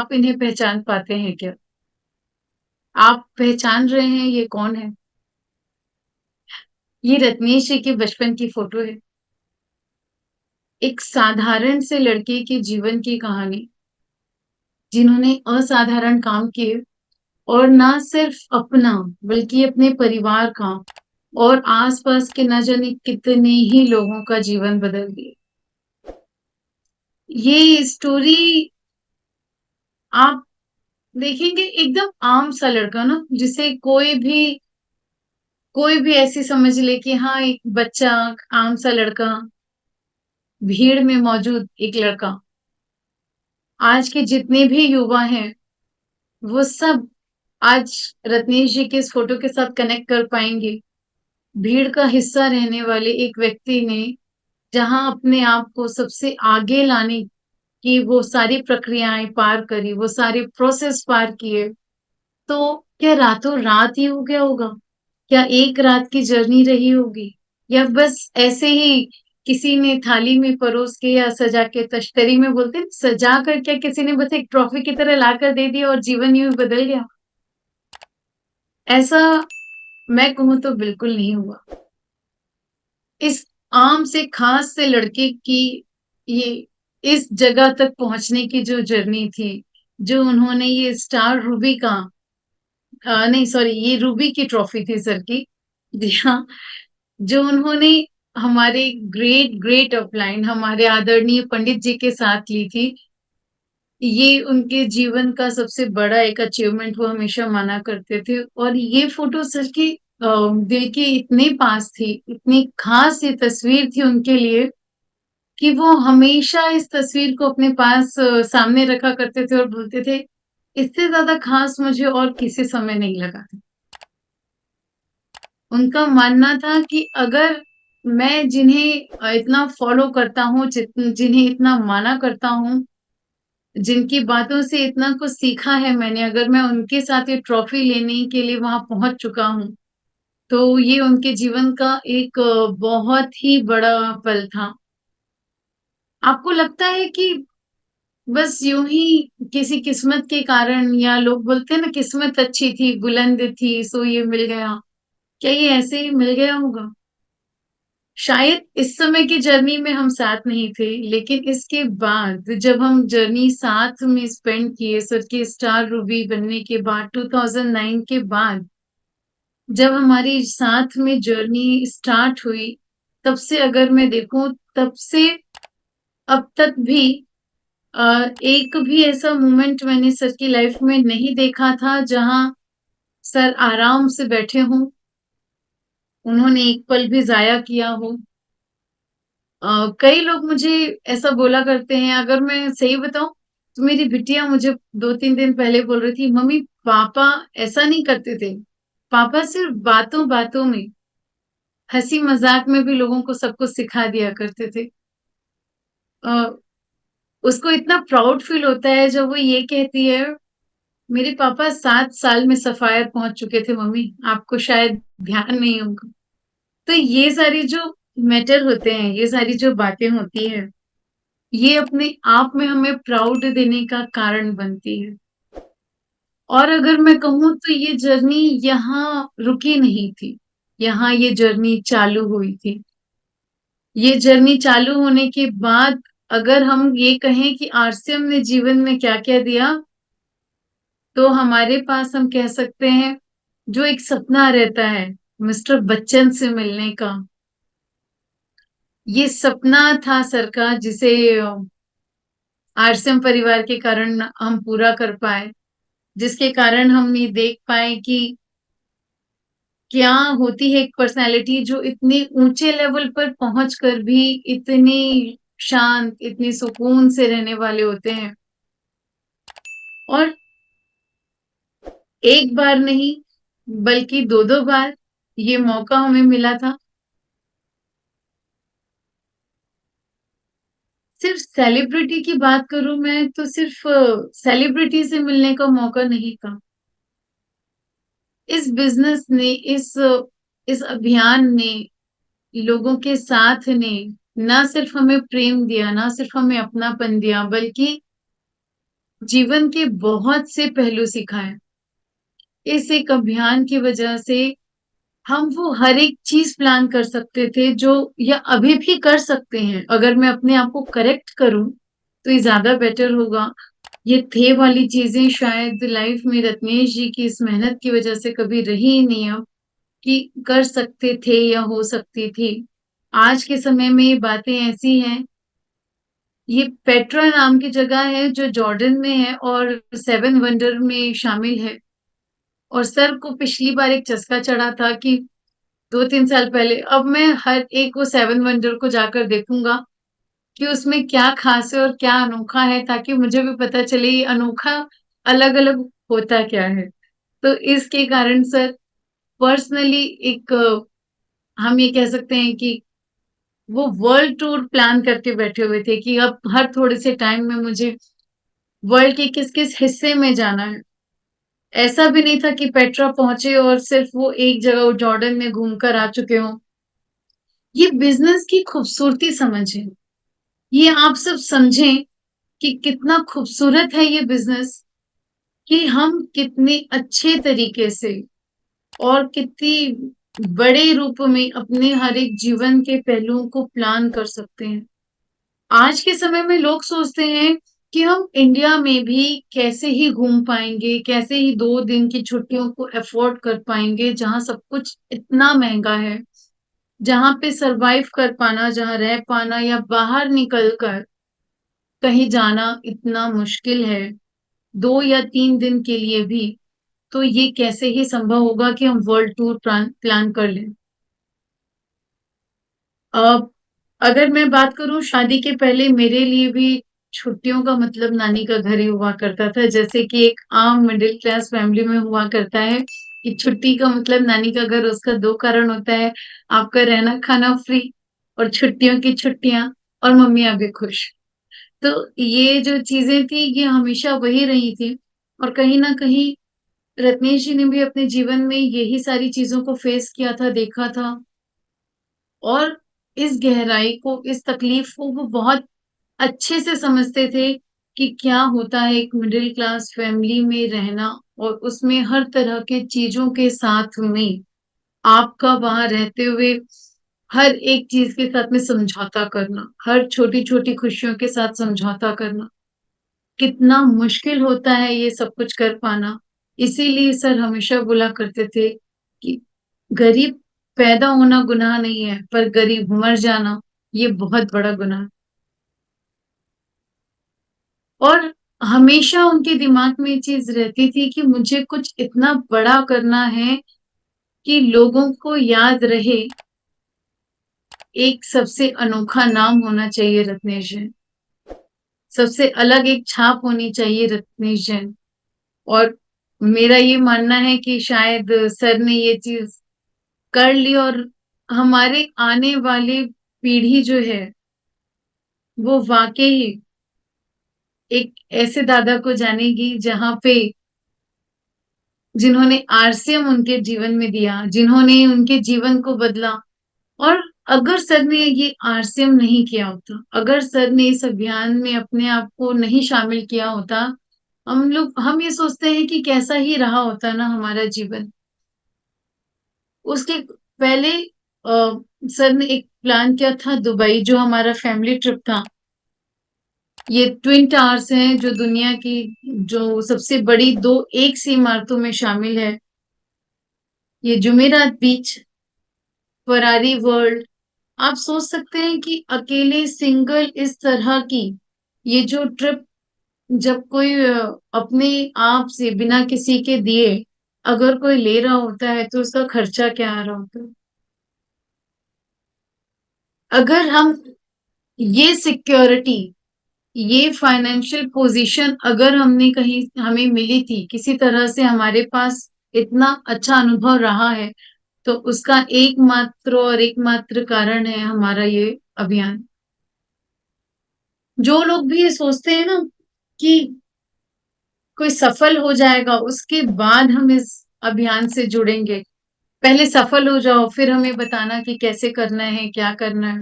आप इन्हें पहचान पाते हैं क्या? आप पहचान रहे हैं ये कौन है? ये रत्नेश जी के बचपन की फोटो है। एक साधारण से लड़के के जीवन की कहानी, जिन्होंने असाधारण काम किए और ना सिर्फ अपना बल्कि अपने परिवार का और आसपास के न जाने कितने ही लोगों का जीवन बदल दिया। ये स्टोरी आप देखेंगे, एकदम आम सा लड़का ना, जिसे कोई भी ऐसी समझ ले कि हाँ, एक बच्चा, आम सा लड़का, भीड़ में मौजूद एक लड़का। आज के जितने भी युवा हैं, वो सब आज रत्नेश जी के इस फोटो के साथ कनेक्ट कर पाएंगे। भीड़ का हिस्सा रहने वाले एक व्यक्ति ने जहां अपने आप को सबसे आगे लाने की वो सारी प्रक्रियाएं पार करी, वो सारे प्रोसेस पार किए, तो क्या रातों रात ही हो गया होगा? क्या एक रात की जर्नी रही होगी? या बस ऐसे ही किसी ने थाली में परोस के या सजा के, तश्तरी में बोलते हैं, सजा कर, क्या किसी ने बस एक ट्रॉफी की तरह ला कर दे दिया और जीवन यूं ही बदल गया? ऐसा मैं कहूँ तो बिल्कुल नहीं हुआ। इस आम से खास से लड़के की ये इस जगह तक पहुंचने की जो जर्नी थी, जो उन्होंने ये स्टार रूबी का नहीं सॉरी, ये रूबी की ट्रॉफी थी सर की। जी हाँ, जो उन्होंने हमारे ग्रेट ग्रेट अपलाइन, हमारे आदरणीय पंडित जी के साथ ली थी, ये उनके जीवन का सबसे बड़ा एक अचीवमेंट वो हमेशा माना करते थे। और ये फोटो सर की दिल के इतने पास थी, इतनी खास ये तस्वीर थी उनके लिए, कि वो हमेशा इस तस्वीर को अपने पास सामने रखा करते थे और बोलते थे, इससे ज्यादा खास मुझे और किसी समय नहीं लगा था। उनका मानना था कि अगर मैं जिन्हें इतना फॉलो करता हूँ, जिन्हें इतना माना करता हूँ, जिनकी बातों से इतना कुछ सीखा है मैंने, अगर मैं उनके साथ ये ट्रॉफी लेने के लिए वहां पहुंच चुका हूँ, तो ये उनके जीवन का एक बहुत ही बड़ा पल था। आपको लगता है कि बस यूं ही किसी किस्मत के कारण, या लोग बोलते हैं ना, किस्मत अच्छी थी, बुलंद थी, सो ये मिल गया? क्या ये ऐसे ही मिल गया होगा? शायद इस समय की जर्नी में हम साथ नहीं थे, लेकिन इसके बाद जब हम जर्नी साथ में स्पेंड किए, सर के स्टार रूबी बनने के बाद, 2009 के बाद, जब हमारी साथ में जर्नी स्टार्ट हुई, तब से अगर मैं देखूं, तब से अब तक भी एक भी ऐसा मोमेंट मैंने सर की लाइफ में नहीं देखा था जहां सर आराम से बैठे हों, उन्होंने एक पल भी जाया किया हो। कई लोग मुझे ऐसा बोला करते हैं, अगर मैं सही बताऊं तो मेरी बिटिया मुझे 2-3 दिन पहले बोल रही थी, मम्मी पापा ऐसा नहीं करते थे, पापा सिर्फ बातों बातों में, हंसी मजाक में भी लोगों को सब कुछ सिखा दिया करते थे। अ, उसको इतना प्राउड फील होता है जब वो ये कहती है, मेरे पापा 7 साल में सफायर पहुंच चुके थे मम्मी, आपको शायद ध्यान नहीं होगा। तो ये सारी जो मैटर होते हैं, ये सारी जो बातें होती है, ये अपने आप में हमें प्राउड देने का कारण बनती है। और अगर मैं कहूँ तो ये जर्नी यहाँ रुकी नहीं थी, यहाँ ये जर्नी चालू हुई थी। ये जर्नी चालू होने के बाद, अगर हम ये कहें कि आरसीएम ने जीवन में क्या क्या दिया, तो हमारे पास हम कह सकते हैं, जो एक सपना रहता है मिस्टर बच्चन से मिलने का, ये सपना था सर का, जिसे आरसीएम परिवार के कारण हम पूरा कर पाए, जिसके कारण हम ये देख पाए कि क्या होती है एक पर्सनालिटी जो इतनी ऊंचे लेवल पर पहुंचकर भी इतनी शांत, इतनी सुकून से रहने वाले होते हैं। और एक बार नहीं, बल्कि दो दो बार ये मौका हमें मिला था। सिर्फ सेलिब्रिटी की बात करूं मैं, तो सिर्फ सेलिब्रिटी से मिलने का मौका नहीं था। इस बिजनेस ने, इस अभियान ने, लोगों के साथ ने ना सिर्फ हमें प्रेम दिया, ना सिर्फ हमें अपनापन दिया, बल्कि जीवन के बहुत से पहलू सिखाए। इस एक अभियान की वजह से हम वो हर एक चीज प्लान कर सकते थे जो, या अभी भी कर सकते हैं। अगर मैं अपने आप को करेक्ट करूं तो ये ज्यादा बेटर होगा। ये थे वाली चीजें शायद लाइफ में रत्नेश जी की इस मेहनत की वजह से कभी रही ही नहीं अब, कि कर सकते थे या हो सकती थी। आज के समय में ये बातें ऐसी हैं। ये पेट्रा नाम की जगह है जो जॉर्डन में है और सेवन वंडर में शामिल है। और सर को पिछली बार एक चस्का चढ़ा था कि 2-3 साल पहले, अब मैं हर एक वो सेवन वंडर को जाकर देखूंगा कि उसमें क्या खास है और क्या अनोखा है, ताकि मुझे भी पता चले ये अनोखा अलग अलग होता क्या है। तो इसके कारण सर पर्सनली एक हम ये कह सकते हैं कि वो वर्ल्ड टूर प्लान करके बैठे हुए थे कि अब हर थोड़े से टाइम में मुझे वर्ल्ड के किस किस हिस्से में जाना है। ऐसा भी नहीं था कि पेट्रा पहुंचे और सिर्फ वो एक जगह जॉर्डन में घूमकर आ चुके हों। ये बिजनेस की खूबसूरती समझें। ये आप सब समझें कि कितना खूबसूरत है ये बिजनेस, कि हम कितने अच्छे तरीके से और कितनी बड़े रूप में अपने हर एक जीवन के पहलुओं को प्लान कर सकते हैं। आज के समय में लोग सोचते हैं कि हम इंडिया में भी कैसे ही घूम पाएंगे, कैसे ही 2 दिन की छुट्टियों को अफोर्ड कर पाएंगे, जहां सब कुछ इतना महंगा है, जहां पे सरवाइव कर पाना, जहां रह पाना या बाहर निकल कर कहीं जाना इतना मुश्किल है, 2 या 3 दिन के लिए भी। तो ये कैसे ही संभव होगा कि हम वर्ल्ड टूर प्लान कर लें। अब अगर मैं बात करूं, शादी के पहले मेरे लिए भी छुट्टियों का मतलब नानी का घर ही हुआ करता था, जैसे कि एक आम मिडिल क्लास फैमिली में हुआ करता है कि छुट्टी का मतलब नानी का घर। उसका 2 कारण होता है, आपका रहना खाना फ्री, और छुट्टियों की छुट्टियां, और मम्मियाँ भी खुश। तो ये जो चीजें थी ये हमेशा वही रही थी। और कहीं ना कहीं रत्नेश जी ने भी अपने जीवन में यही सारी चीजों को फेस किया था, देखा था। और इस गहराई को, इस तकलीफ को वो बहुत अच्छे से समझते थे कि क्या होता है एक मिडिल क्लास फैमिली में रहना, और उसमें हर तरह के चीजों के साथ में आपका वहां रहते हुए हर एक चीज के साथ में समझौता करना, हर छोटी छोटी खुशियों के साथ समझौता करना, कितना मुश्किल होता है ये सब कुछ कर पाना। इसीलिए सर हमेशा बोला करते थे कि गरीब पैदा होना गुनाह नहीं है, पर गरीब मर जाना ये बहुत बड़ा गुनाह है। और हमेशा उनके दिमाग में ये चीज रहती थी कि मुझे कुछ इतना बड़ा करना है कि लोगों को याद रहे। एक सबसे अनोखा नाम होना चाहिए रत्नेश जैन, सबसे अलग एक छाप होनी चाहिए रत्नेश जैन। और मेरा ये मानना है कि शायद सर ने ये चीज कर ली, और हमारे आने वाली पीढ़ी जो है वो वाकई एक ऐसे दादा को जानेगी जहां पे, जिन्होंने आरसीएम उनके जीवन में दिया, जिन्होंने उनके जीवन को बदला। और अगर सर ने ये आरसीएम नहीं किया होता, अगर सर ने इस अभियान में अपने आप को नहीं शामिल किया होता, हम ये सोचते हैं कि कैसा ही रहा होता ना हमारा जीवन। उसके पहले सर ने एक प्लान किया था दुबई, जो हमारा फैमिली ट्रिप था। ये ट्विन टावर्स हैं जो दुनिया की जो सबसे बड़ी दो एक सी इमारतों में शामिल है। ये जुमेरात बीच, फरारी वर्ल्ड। आप सोच सकते हैं कि अकेले सिंगल इस तरह की ये जो ट्रिप, जब कोई अपने आप से बिना किसी के दिए अगर कोई ले रहा होता है तो उसका खर्चा क्या आ रहा होता है। अगर हम ये सिक्योरिटी, ये फाइनेंशियल पोजीशन अगर हमने कहीं हमें मिली थी, किसी तरह से हमारे पास इतना अच्छा अनुभव रहा है, तो उसका एकमात्र और एकमात्र कारण है हमारा ये अभियान। जो लोग भी ये सोचते हैं ना कि कोई सफल हो जाएगा उसके बाद हम इस अभियान से जुड़ेंगे, पहले सफल हो जाओ फिर हमें बताना कि कैसे करना है, क्या करना है।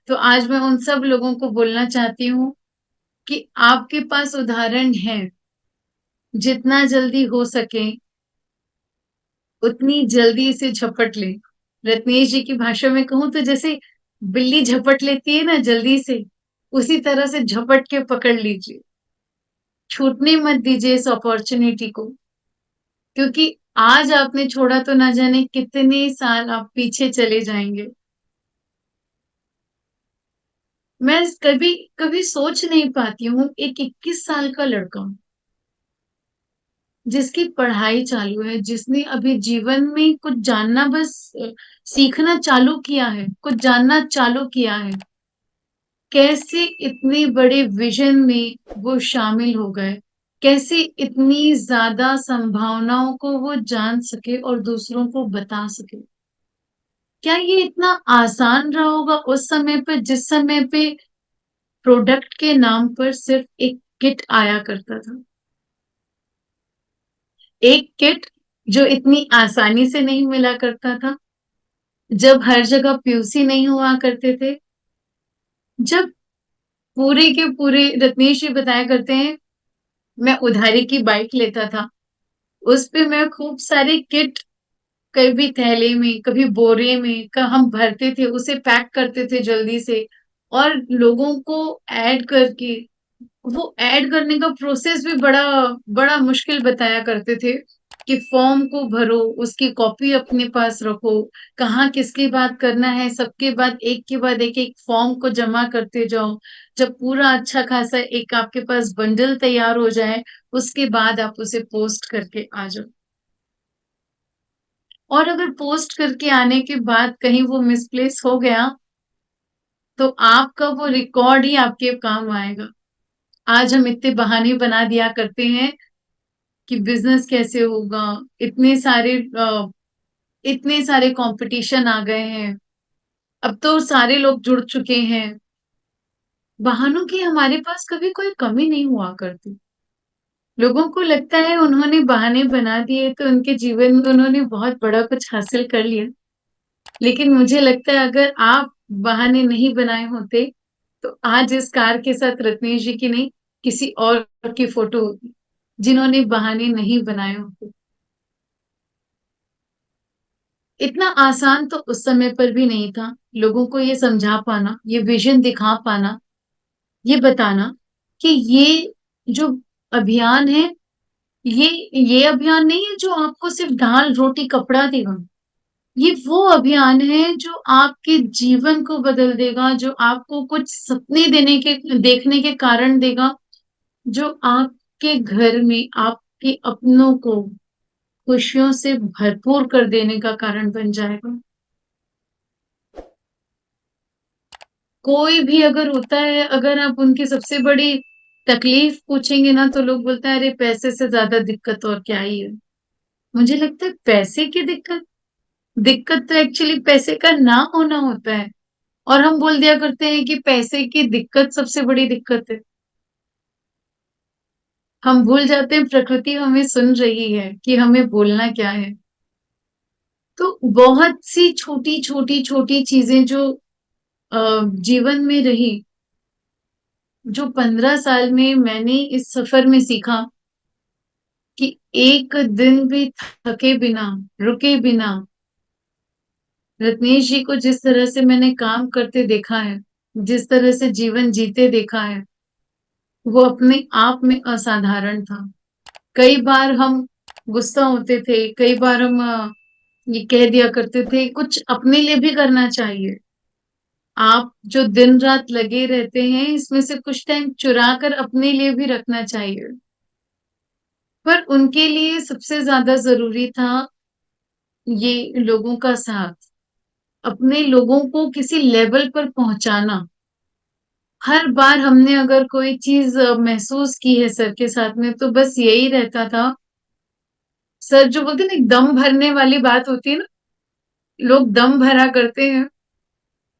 तो आज मैं उन सब लोगों को बोलना चाहती हूँ कि आपके पास उदाहरण है, जितना जल्दी हो सके उतनी जल्दी इसे झपट लें। रत्नेश जी की भाषा में कहूँ तो जैसे बिल्ली झपट लेती है ना जल्दी से, उसी तरह से झपट के पकड़ लीजिए। छूटने मत दीजिए इस अपॉर्चुनिटी को, क्योंकि आज आपने छोड़ा तो ना जाने कितने साल आप पीछे चले जाएंगे। मैं कभी कभी सोच नहीं पाती हूँ, एक 21 साल का लड़का जिसकी पढ़ाई चालू है, जिसने अभी जीवन में कुछ जानना बस सीखना चालू किया है, कुछ जानना चालू किया है, कैसे इतने बड़े विजन में वो शामिल हो गए, कैसे इतनी ज्यादा संभावनाओं को वो जान सके और दूसरों को बता सके। क्या ये इतना आसान रहा होगा उस समय पे, जिस समय पे प्रोडक्ट के नाम पर सिर्फ एक किट आया करता था। एक किट जो इतनी आसानी से नहीं मिला करता था, जब हर जगह पीयूसी नहीं हुआ करते थे, जब पूरे के पूरे रत्नेश जी बताया करते हैं, मैं उधारी की बाइक लेता था, उस पे मैं खूब सारे किट, कभी थैले में कभी बोरे में हम भरते थे, उसे पैक करते थे जल्दी से, और लोगों को ऐड करके, वो ऐड करने का प्रोसेस भी बड़ा बड़ा मुश्किल बताया करते थे, कि फॉर्म को भरो, उसकी कॉपी अपने पास रखो, कहाँ किसकी बात करना है, सबके बाद एक के बाद एक फॉर्म को जमा करते जाओ। जब पूरा अच्छा खासा एक आपके पास बंडल तैयार हो जाए, उसके बाद आप उसे पोस्ट करके आ जाओ। और अगर पोस्ट करके आने के बाद कहीं वो मिसप्लेस हो गया, तो आपका वो रिकॉर्ड ही आपके काम आएगा। आज हम इतने बहाने बना दिया करते हैं कि बिजनेस कैसे होगा, इतने सारे इतने सारे कंपटीशन आ गए हैं, अब तो सारे लोग जुड़ चुके हैं। बहानों की हमारे पास कभी कोई कमी नहीं हुआ करती। लोगों को लगता है उन्होंने बहाने बना दिए तो उनके जीवन में उन्होंने बहुत बड़ा कुछ हासिल कर लिया। लेकिन मुझे लगता है अगर आप बहाने नहीं बनाए होते, तो आज इस कार के साथ रत्नेश जी की नहीं, किसी और की फोटो होती, जिन्होंने बहाने नहीं बनाए होते। इतना आसान तो उस समय पर भी नहीं था लोगों को ये समझा पाना, ये विजन दिखा पाना, ये बताना कि ये जो अभियान है, ये ये अभियान नहीं है जो आपको सिर्फ दाल रोटी कपड़ा देगा। ये वो अभियान है जो आपके जीवन को बदल देगा, जो आपको कुछ सपने देने के देखने के कारण देगा, जो आपके घर में आपके अपनों को खुशियों से भरपूर कर देने का कारण बन जाएगा। कोई भी अगर होता है, अगर आप उनकी सबसे बड़ी तकलीफ पूछेंगे ना, तो लोग बोलते हैं अरे पैसे से ज्यादा दिक्कत और क्या ही है। मुझे लगता है पैसे की दिक्कत, दिक्कत तो एक्चुअली पैसे का ना होना होता है। और हम बोल दिया करते हैं कि पैसे की दिक्कत सबसे बड़ी दिक्कत है। हम भूल जाते हैं प्रकृति हमें सुन रही है कि हमें बोलना क्या है। तो बहुत सी छोटी छोटी छोटी चीजें जो जीवन में रही, जो 15 साल में मैंने इस सफर में सीखा, कि एक दिन भी थके बिना, रुके बिना, रत्नेश जी को जिस तरह से मैंने काम करते देखा है, जिस तरह से जीवन जीते देखा है, वो अपने आप में असाधारण था। कई बार हम गुस्सा होते थे, कई बार हम ये कह दिया करते थे कुछ अपने लिए भी करना चाहिए। आप जो दिन रात लगे रहते हैं, इसमें से कुछ टाइम चुरा कर अपने लिए भी रखना चाहिए। पर उनके लिए सबसे ज्यादा जरूरी था ये लोगों का साथ, अपने लोगों को किसी लेवल पर पहुंचाना। हर बार हमने अगर कोई चीज महसूस की है सर के साथ में, तो बस यही रहता था। सर जो बोलते हैं ना, एक दम भरने वाली बात होती है ना, लोग दम भरा करते हैं।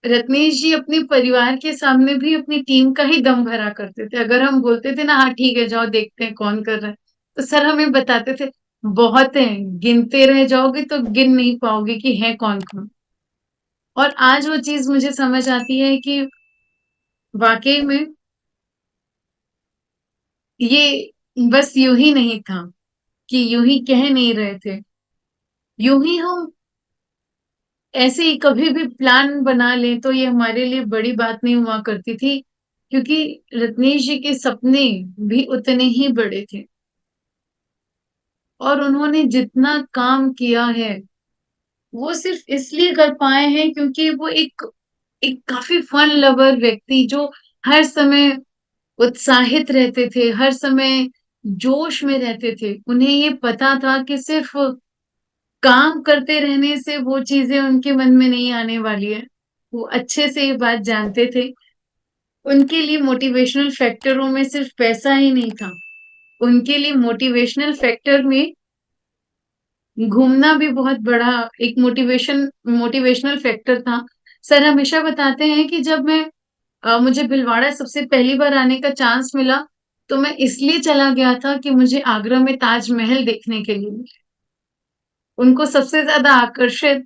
रत्नेश जी अपने परिवार के सामने भी अपनी टीम का ही दम भरा करते थे। अगर हम बोलते थे ना हाँ ठीक है जाओ देखते हैं कौन कर रहा है, तो सर हमें बताते थे बहुत है, गिनते रह जाओगे तो गिन नहीं पाओगे कि है कौन कौन। और आज वो चीज मुझे समझ आती है कि वाकई में ये बस यूं ही नहीं था कि यूं ही कह नहीं रहे थे, यूं ही हम ऐसे ही कभी भी प्लान बना लें तो ये हमारे लिए बड़ी बात नहीं हुआ करती थी, क्योंकि रत्नेश जी के सपने भी उतने ही बड़े थे और उन्होंने जितना काम किया है वो सिर्फ इसलिए कर पाए हैं क्योंकि वो एक एक काफी फन लवर व्यक्ति, जो हर समय उत्साहित रहते थे, हर समय जोश में रहते थे। उन्हें ये पता था कि सिर्फ काम करते रहने से वो चीजें उनके मन में नहीं आने वाली है। वो अच्छे से ये बात जानते थे। उनके लिए मोटिवेशनल फैक्टरों में सिर्फ पैसा ही नहीं था, उनके लिए मोटिवेशनल फैक्टर में घूमना भी बहुत बड़ा एक मोटिवेशनल फैक्टर था। सर हमेशा बताते हैं कि जब मुझे भिलवाड़ा सबसे पहली बार आने का चांस मिला, तो मैं इसलिए चला गया था कि मुझे आगरा में ताजमहल देखने के लिए मिले। उनको सबसे ज्यादा आकर्षित,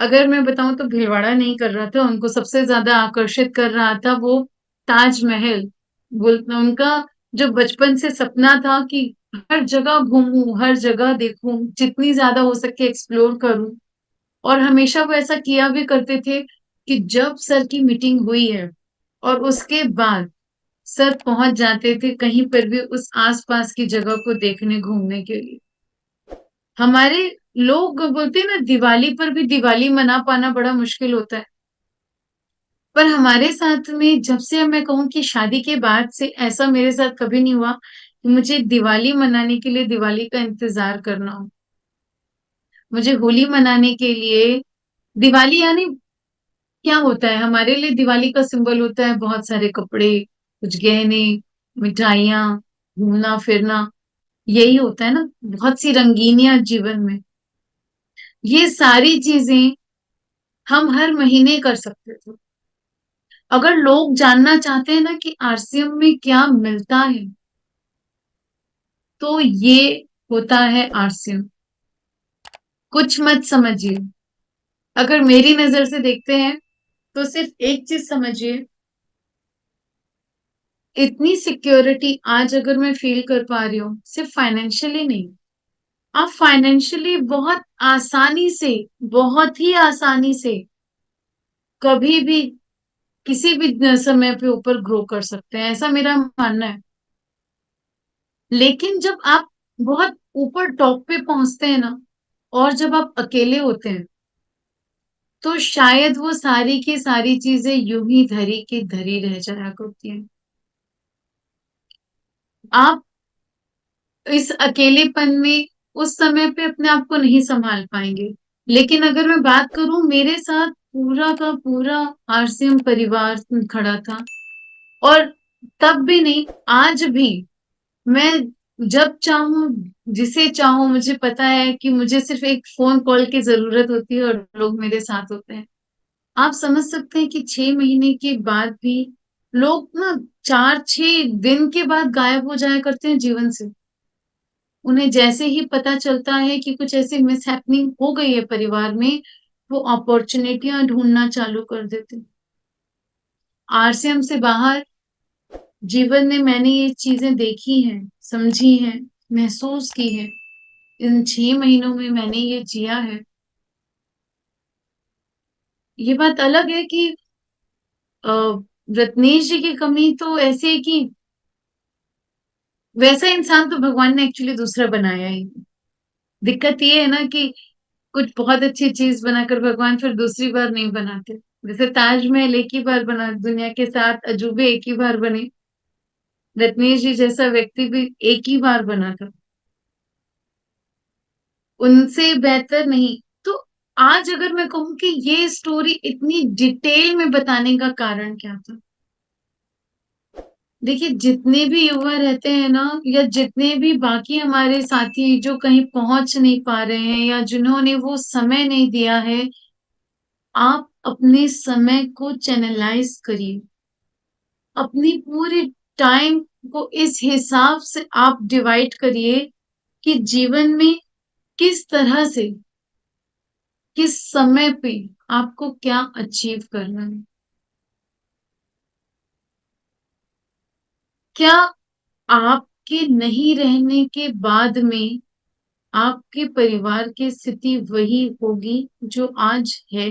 अगर मैं बताऊं तो भिलवाड़ा नहीं कर रहा था, उनको सबसे ज्यादा आकर्षित कर रहा था वो ताजमहल। उनका जो बचपन से सपना था कि हर जगह घूमूं, हर जगह देखूं, जितनी ज्यादा हो सके एक्सप्लोर करूं। और हमेशा वो ऐसा किया भी करते थे कि जब सर की मीटिंग हुई है और उसके बाद सर पहुंच जाते थे कहीं पर भी उस आसपास की जगह को देखने घूमने के लिए। हमारे लोग बोलते हैं ना, दिवाली पर भी दिवाली मना पाना बड़ा मुश्किल होता है, पर हमारे साथ में जब से मैं कहूँ कि शादी के बाद से ऐसा मेरे साथ कभी नहीं हुआ कि मुझे दिवाली मनाने के लिए दिवाली का इंतजार करना हो। मुझे होली मनाने के लिए, दिवाली यानी क्या होता है हमारे लिए, दिवाली का सिंबल होता है बहुत सारे कपड़े, कुछ गहने, मिठाइयाँ, घूमना फिरना, यही होता है ना, बहुत सी रंगीनियां जीवन में। ये सारी चीजें हम हर महीने कर सकते थे। अगर लोग जानना चाहते हैं ना कि आरसीएम में क्या मिलता है, तो ये होता है आरसीएम। कुछ मत समझिए, अगर मेरी नजर से देखते हैं तो सिर्फ एक चीज समझिए, इतनी सिक्योरिटी आज अगर मैं फील कर पा रही हूँ, सिर्फ फाइनेंशियली नहीं, आप फाइनेंशियली बहुत आसानी से, बहुत ही आसानी से कभी भी किसी भी समय पे ऊपर ग्रो कर सकते हैं, ऐसा मेरा मानना है। लेकिन जब आप बहुत ऊपर टॉप पे पहुंचते हैं ना, और जब आप अकेले होते हैं, तो शायद वो सारी की सारी चीजें यूं ही धरी की धरी रह जाया करती हैं। आप इस अकेलेपन में उस समय पे अपने आप को नहीं संभाल पाएंगे। लेकिन अगर मैं बात करूं, मेरे साथ पूरा का पूरा आरसीएम परिवार खड़ा था, और तब भी नहीं, आज भी मैं जब चाहूं, जिसे चाहूं, मुझे पता है कि मुझे सिर्फ एक फोन कॉल की जरूरत होती है और लोग मेरे साथ होते हैं। आप समझ सकते हैं कि 6 महीने के बाद भी लोग ना 4-6 दिन के बाद गायब हो जाया करते हैं जीवन से। उन्हें जैसे ही पता चलता है कि कुछ ऐसी मिसहैपनिंग हो गई है परिवार में, वो अपॉर्चुनिटियां ढूंढना चालू कर देते हैं। आरसीएम से बाहर जीवन में मैंने ये चीजें देखी हैं, समझी हैं, महसूस की है। इन 6 महीनों में मैंने ये जिया है। ये बात अलग है कि अ, रत्नेश जी की कमी तो ऐसे है कि वैसा इंसान तो भगवान ने एक्चुअली दूसरा बनाया ही नहीं। दिक्कत ये है ना कि कुछ बहुत अच्छी चीज बनाकर भगवान फिर दूसरी बार नहीं बनाते। जैसे ताजमहल एक ही बार बना, दुनिया के 7 अजूबे एक ही बार बने, रत्नेश जी जैसा व्यक्ति भी एक ही बार बना था, उनसे बेहतर नहीं। तो आज अगर मैं कहूँ कि ये स्टोरी इतनी डिटेल में बताने का कारण क्या था, देखिए जितने भी युवा रहते हैं ना, या जितने भी बाकी हमारे साथी जो कहीं पहुंच नहीं पा रहे हैं या जिन्होंने वो समय नहीं दिया है, आप अपने समय को चैनलाइज करिए। अपनी पूरी टाइम को इस हिसाब से आप डिवाइड करिए कि जीवन में किस तरह से, किस समय पे आपको क्या अचीव करना है। क्या आप आपके नहीं रहने के बाद में आपके परिवार की स्थिति वही होगी जो आज है?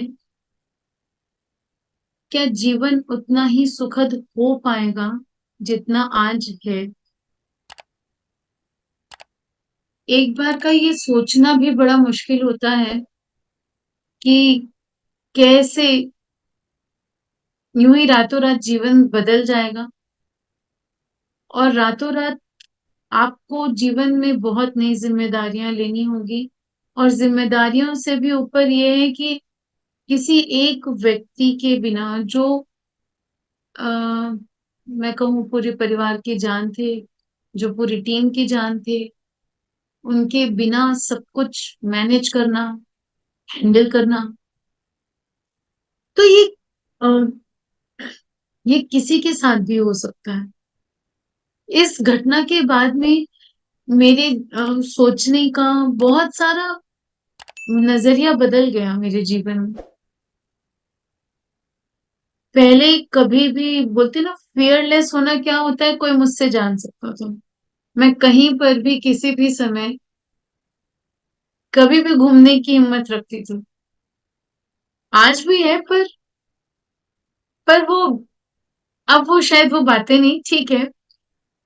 क्या जीवन उतना ही सुखद हो पाएगा जितना आज है? एक बार का ये सोचना भी बड़ा मुश्किल होता है कि कैसे यूं ही रातों रात जीवन बदल जाएगा, और रातों रात आपको जीवन में बहुत नई जिम्मेदारियां लेनी होगी। और जिम्मेदारियों से भी ऊपर ये है कि किसी एक व्यक्ति के बिना जो मैं कहूँ पूरे परिवार की जान थे, जो पूरी टीम की जान थे, उनके बिना सब कुछ मैनेज करना, हैंडल करना, तो अ, ये किसी के साथ भी हो सकता है। इस घटना के बाद में मेरे सोचने का बहुत सारा नजरिया बदल गया मेरे जीवन में। पहले कभी भी बोलते ना, फियरलेस होना क्या होता है, कोई मुझसे जान सकता था। मैं कहीं पर भी किसी भी समय कभी भी घूमने की हिम्मत रखती थी। आज भी है, पर वो, अब वो शायद वो बातें नहीं, ठीक है।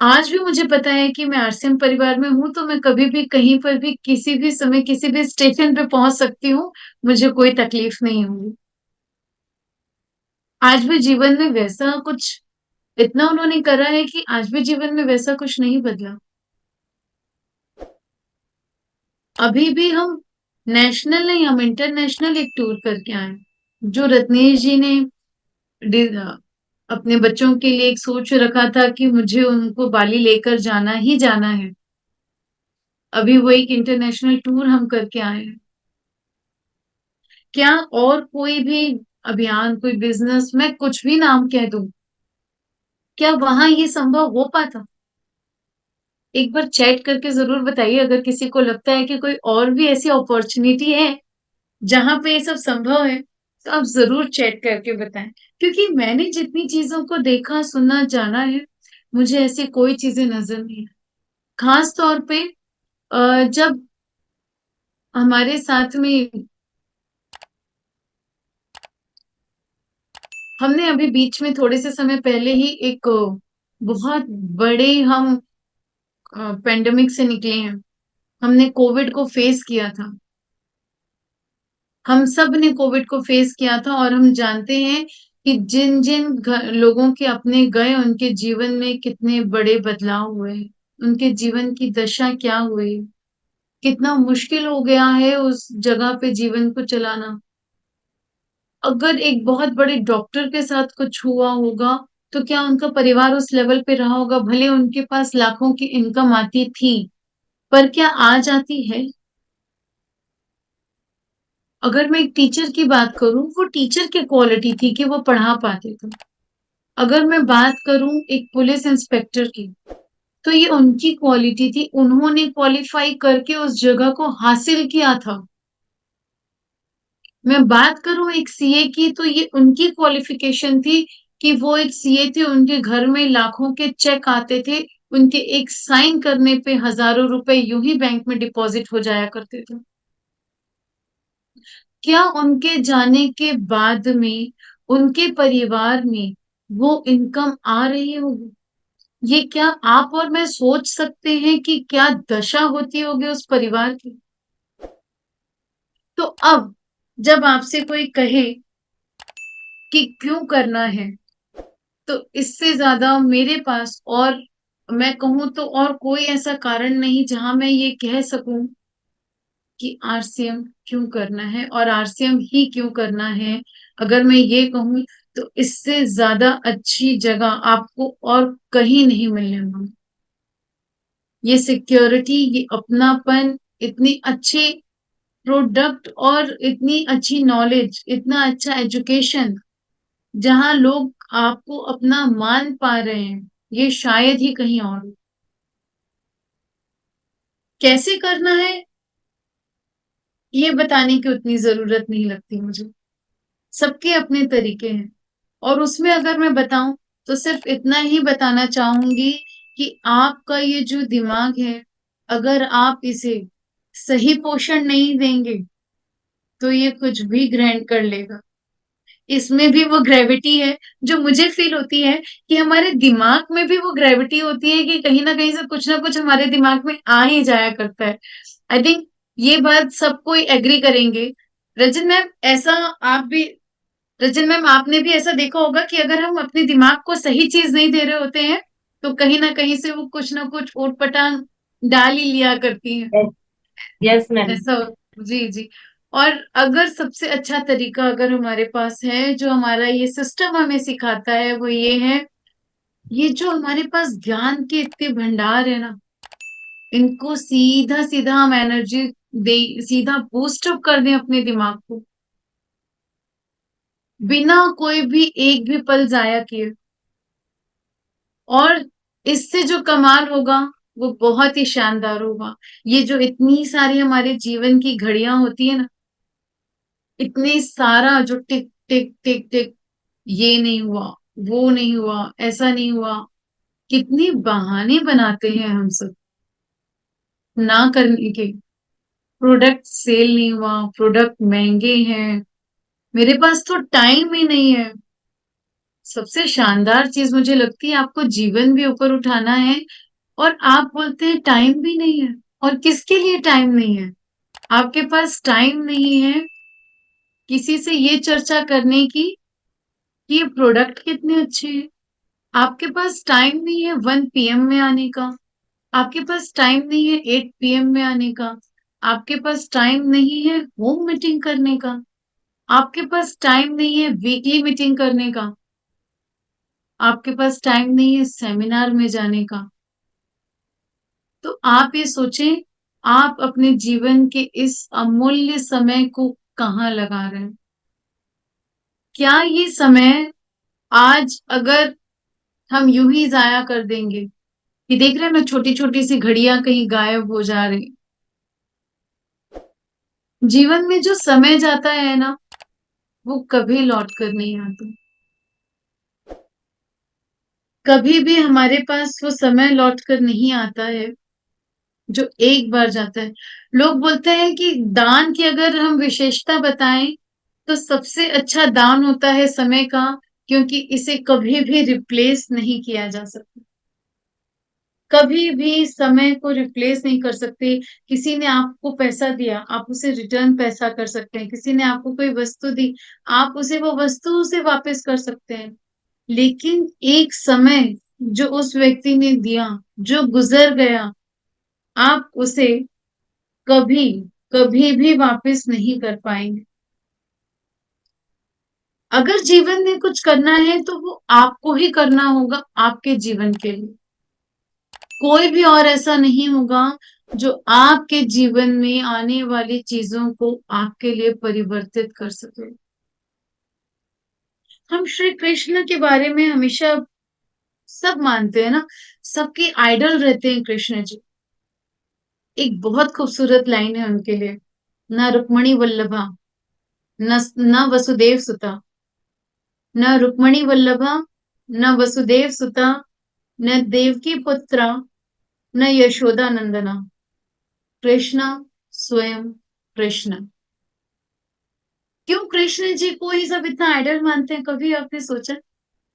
आज भी मुझे पता है कि मैं आरसीएम परिवार में हूं, तो मैं कभी भी कहीं पर भी किसी भी समय किसी भी स्टेशन पे पहुंच सकती हूँ। मुझे कोई तकलीफ नहीं होगी। आज भी जीवन में वैसा कुछ इतना उन्होंने करा है कि आज भी जीवन में वैसा कुछ नहीं बदला। अभी भी हम नेशनल नहीं, हम इंटरनेशनल एक टूर करके आए, जो रत्नेश जी ने अपने बच्चों के लिए एक सोच रखा था कि मुझे उनको बाली लेकर जाना ही जाना है। अभी वो एक इंटरनेशनल टूर हम करके आए हैं। क्या और कोई भी अभियान, कोई बिजनेस, मैं कुछ भी नाम कह दूं, क्या वहां ये संभव हो पाता? एक बार चैट करके जरूर बताइए, अगर किसी को लगता है कि कोई और भी ऐसी अपॉर्चुनिटी है जहां पे ये सब संभव है, तो आप जरूर चैट करके बताएं। क्योंकि मैंने जितनी चीजों को देखा, सुना, जाना है, मुझे ऐसी कोई चीजें नजर नहीं है। खास तौर पे जब हमारे साथ में, हमने अभी बीच में थोड़े से समय पहले ही एक बहुत बड़े हम पेंडेमिक से निकले हैं। हमने कोविड को फेस किया था। हम सब ने कोविड को फेस किया था, और हम जानते हैं कि जिन जिन लोगों के अपने गए, उनके जीवन में कितने बड़े बदलाव हुए, उनके जीवन की दशा क्या हुई, कितना मुश्किल हो गया है उस जगह पे जीवन को चलाना। अगर एक बहुत बड़े डॉक्टर के साथ कुछ हुआ होगा, तो क्या उनका परिवार उस लेवल पे रहा होगा? भले उनके पास लाखों की इनकम आती थी, पर क्या आज आती है? अगर मैं एक टीचर की बात करूं, वो टीचर की क्वालिटी थी कि वो पढ़ा पाते थे। अगर मैं बात करूं एक पुलिस इंस्पेक्टर की, तो ये उनकी क्वालिटी थी, उन्होंने क्वालिफाई करके उस जगह को हासिल किया था। मैं बात करूं एक सीए की, तो ये उनकी क्वालिफिकेशन थी कि वो एक सीए थे, उनके घर में लाखों के चेक आते थे, उनके एक साइन करने पे हजारों रुपए यूं ही बैंक में डिपॉजिट हो जाया करते थे। क्या उनके जाने के बाद में उनके परिवार में वो इनकम आ रही होगी? ये क्या आप और मैं सोच सकते हैं कि क्या दशा होती होगी उस परिवार की? तो अब जब आपसे कोई कहे कि क्यों करना है, तो इससे ज्यादा मेरे पास, और मैं कहूं तो और कोई ऐसा कारण नहीं जहां मैं ये कह सकूं कि आरसीएम क्यों करना है और आरसीएम ही क्यों करना है। अगर मैं ये कहूं, तो इससे ज्यादा अच्छी जगह आपको और कहीं नहीं मिलने वाली। ये सिक्योरिटी, ये अपनापन, इतनी अच्छे प्रोडक्ट और इतनी अच्छी नॉलेज, इतना अच्छा एजुकेशन, जहां लोग आपको अपना मान पा रहे हैं, ये शायद ही कहीं और हो। कैसे करना है, ये बताने की उतनी जरूरत नहीं लगती मुझे। सबके अपने तरीके हैं, और उसमें अगर मैं बताऊं, तो सिर्फ इतना ही बताना चाहूंगी कि आपका ये जो दिमाग है, अगर आप इसे सही पोषण नहीं देंगे तो ये कुछ भी ग्रहण कर लेगा। इसमें भी वो ग्रेविटी है जो मुझे फील होती है कि हमारे दिमाग में भी वो ग्रेविटी होती है कि कहीं ना कहीं से कुछ ना कुछ हमारे दिमाग में आ ही जाया करता है। आई थिंक ये बात सब कोई एग्री करेंगे। रजन मैम, ऐसा आप भी रजन मैम, आपने भी ऐसा देखा होगा कि अगर हम अपने दिमाग को सही चीज नहीं दे रहे होते हैं तो कहीं ना कहीं से वो कुछ ना कुछ ऊटपटांग डाल ही लिया करती है। यस। Yes ma'am. ऐसा जी जी। और अगर सबसे अच्छा तरीका अगर हमारे पास है जो हमारा ये सिस्टम हमें सिखाता है वो ये है, ये जो हमारे पास ज्ञान के इतने भंडार है ना, इनको सीधा सीधा हम एनर्जी दे, सीधा बूस्ट अप कर दें अपने दिमाग को, बिना कोई भी एक भी पल जाया किए। और इससे जो कमाल होगा वो बहुत ही शानदार होगा। ये जो इतनी सारी हमारे जीवन की घड़ियां होती है ना, इतने सारा जो टिक टिक टिक टिक, ये नहीं हुआ, वो नहीं हुआ, ऐसा नहीं हुआ, कितने बहाने बनाते हैं हम सब ना करने के। प्रोडक्ट सेल नहीं हुआ, प्रोडक्ट महंगे हैं, मेरे पास तो टाइम ही नहीं है। सबसे शानदार चीज मुझे लगती है, आपको जीवन भी ऊपर उठाना है और आप बोलते हैं टाइम भी नहीं है। और किसके लिए टाइम नहीं है? आपके पास टाइम नहीं है किसी से ये चर्चा करने की कि ये प्रोडक्ट कितने अच्छे हैं। आपके पास टाइम नहीं है 1 PM में आने का। आपके पास टाइम नहीं है 8 PM में आने का। आपके पास टाइम नहीं है होम मीटिंग करने का। आपके पास टाइम नहीं है वीकली मीटिंग करने का। आपके पास टाइम नहीं है सेमिनार में जाने का। तो आप ये सोचें, आप अपने जीवन के इस अमूल्य समय को कहाँ लगा रहे हैं? क्या ये समय आज अगर हम यूं ही जाया कर देंगे कि देख रहे हैं ना, छोटी छोटी सी घड़ियां कहीं गायब हो जा रही। जीवन में जो समय जाता है ना, वो कभी लौट कर नहीं आता। कभी भी हमारे पास वो समय लौट कर नहीं आता है जो एक बार जाता है। लोग बोलते हैं कि दान की अगर हम विशेषता बताएं तो सबसे अच्छा दान होता है समय का, क्योंकि इसे कभी भी रिप्लेस नहीं किया जा सकता। कभी भी समय को रिप्लेस नहीं कर सकते। किसी ने आपको पैसा दिया, आप उसे रिटर्न पैसा कर सकते हैं। किसी ने आपको कोई वस्तु दी, आप उसे वो वस्तु से वापस कर सकते हैं। लेकिन एक समय जो उस व्यक्ति ने दिया, जो गुजर गया, आप उसे कभी कभी भी वापस नहीं कर पाएंगे। अगर जीवन में कुछ करना है तो वो आपको ही करना होगा, आपके जीवन के लिए। कोई भी और ऐसा नहीं होगा जो आपके जीवन में आने वाली चीजों को आपके लिए परिवर्तित कर सके। हम श्री कृष्ण के बारे में हमेशा सब मानते हैं ना, सबके आइडल रहते हैं कृष्ण जी। एक बहुत खूबसूरत लाइन है उनके लिए, न रुक्मणी वल्लभा, न वसुदेव सुता, न रुक्मणी वल्लभा, न वसुदेव सुता, न देवकी पुत्रा, न यशोदा नंदना, कृष्णा स्वयं कृष्ण। क्यों कृष्ण जी को ही सब इतना आइडल मानते हैं? कभी आपने सोचा?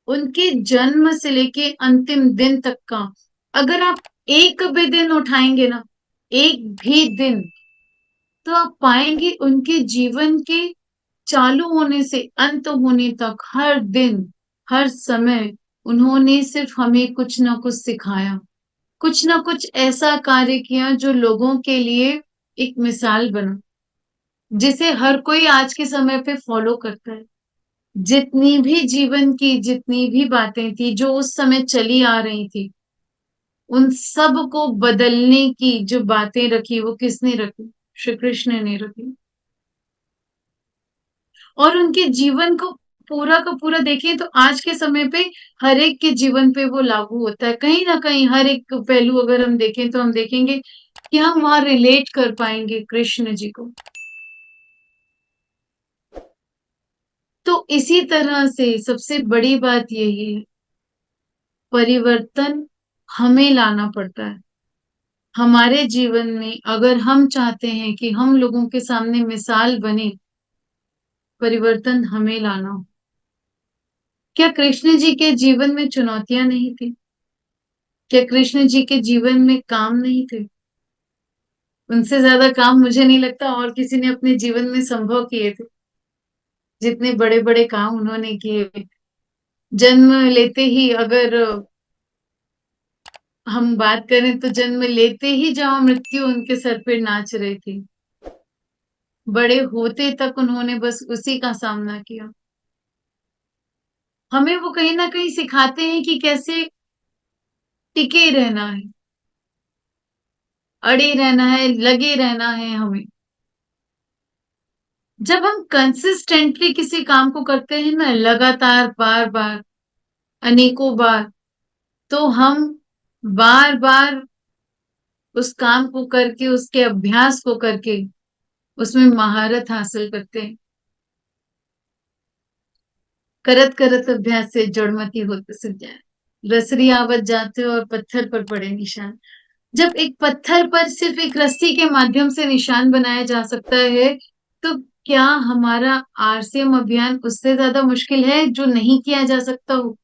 उनके जन्म से लेके अंतिम दिन तक का अगर आप एक भी दिन उठाएंगे ना, एक भी दिन, तो आप पाएंगे उनके जीवन के चालू होने से अंत होने तक हर दिन, हर समय उन्होंने सिर्फ हमें कुछ ना कुछ सिखाया, कुछ ना कुछ ऐसा कार्य किया जो लोगों के लिए एक मिसाल बना, जिसे हर कोई आज के समय पे फॉलो करता है। जितनी भी जीवन की जितनी भी बातें थी जो उस समय चली आ रही थी, उन सब को बदलने की जो बातें रखी वो किसने रखी? श्री कृष्ण ने रखी। और उनके जीवन को पूरा का पूरा देखें तो आज के समय पे हर एक के जीवन पे वो लागू होता है। कहीं ना कहीं हर एक पहलू अगर हम देखें तो हम देखेंगे कि हम वहां रिलेट कर पाएंगे कृष्ण जी को। तो इसी तरह से सबसे बड़ी बात यही है, परिवर्तन हमें लाना पड़ता है। हमारे जीवन में अगर हम चाहते हैं कि हम लोगों के सामने मिसाल बने, परिवर्तन हमें लाना हो। क्या कृष्ण जी के जीवन में चुनौतियां नहीं थी? क्या कृष्ण जी के जीवन में काम नहीं थे? उनसे ज्यादा काम मुझे नहीं लगता और किसी ने अपने जीवन में संभव किए थे, जितने बड़े बड़े काम उन्होंने किए। जन्म लेते ही अगर हम बात करें तो जन्म लेते ही जहां मृत्यु उनके सर पे नाच रही थी, बड़े होते तक उन्होंने बस उसी का सामना किया। हमें वो कहीं ना कहीं सिखाते हैं कि कैसे टिके रहना है, अड़े रहना है, लगे रहना है हमें। जब हम कंसिस्टेंटली किसी काम को करते हैं ना, लगातार बार बार, अनेकों बार, तो हम बार बार उस काम को करके, उसके अभ्यास को करके उसमें महारत हासिल करते हैं। करत करत अभ्यास से जड़मति होते सीख जाए, रसरी आवत जाते और पत्थर पर पड़े निशान। जब एक पत्थर पर सिर्फ एक रस्सी के माध्यम से निशान बनाया जा सकता है, तो क्या हमारा आरसीएम अभियान उससे ज्यादा मुश्किल है जो नहीं किया जा सकता हो?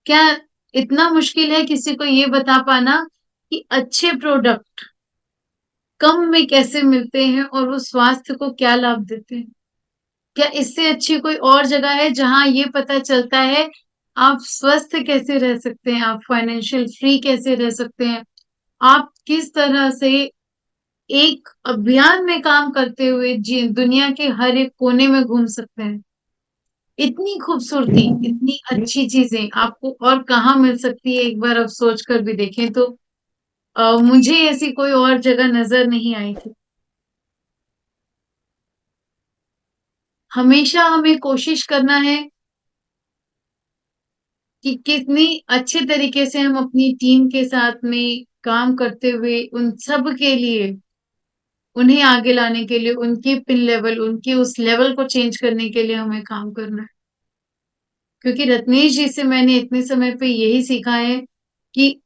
क्या इतना मुश्किल है किसी को ये बता पाना कि अच्छे प्रोडक्ट कम में कैसे मिलते हैं और वो स्वास्थ्य को क्या लाभ देते हैं? क्या इससे अच्छी कोई और जगह है जहां ये पता चलता है आप स्वस्थ कैसे रह सकते हैं, आप फाइनेंशियल फ्री कैसे रह सकते हैं, आप किस तरह से एक अभियान में काम करते हुए जी दुनिया के हर एक कोने में घूम सकते हैं? इतनी खूबसूरती, इतनी अच्छी चीजें आपको और कहाँ मिल सकती है, एक बार आप सोच कर भी देखें तो। मुझे ऐसी कोई और जगह नजर नहीं आई थी। हमेशा हमें कोशिश करना है कि कितनी अच्छे तरीके से हम अपनी टीम के साथ में काम करते हुए उन सब के लिए, उन्हें आगे लाने के लिए, उनकी पिन लेवल, उनकी उस लेवल को चेंज करने के लिए हमें काम करना है। क्योंकि रत्नेश जी से मैंने इतने समय पे यही सीखा है कि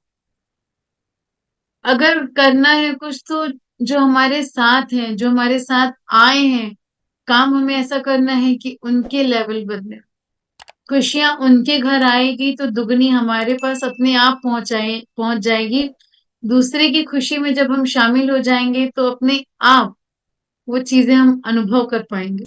अगर करना है कुछ तो जो हमारे साथ हैं, जो हमारे साथ आए हैं, काम हमें ऐसा करना है कि उनके लेवल बदले। खुशियां उनके घर आएगी तो दुगनी हमारे पास अपने आप पहुंच जाएगी। दूसरे की खुशी में जब हम शामिल हो जाएंगे तो अपने आप वो चीजें हम अनुभव कर पाएंगे।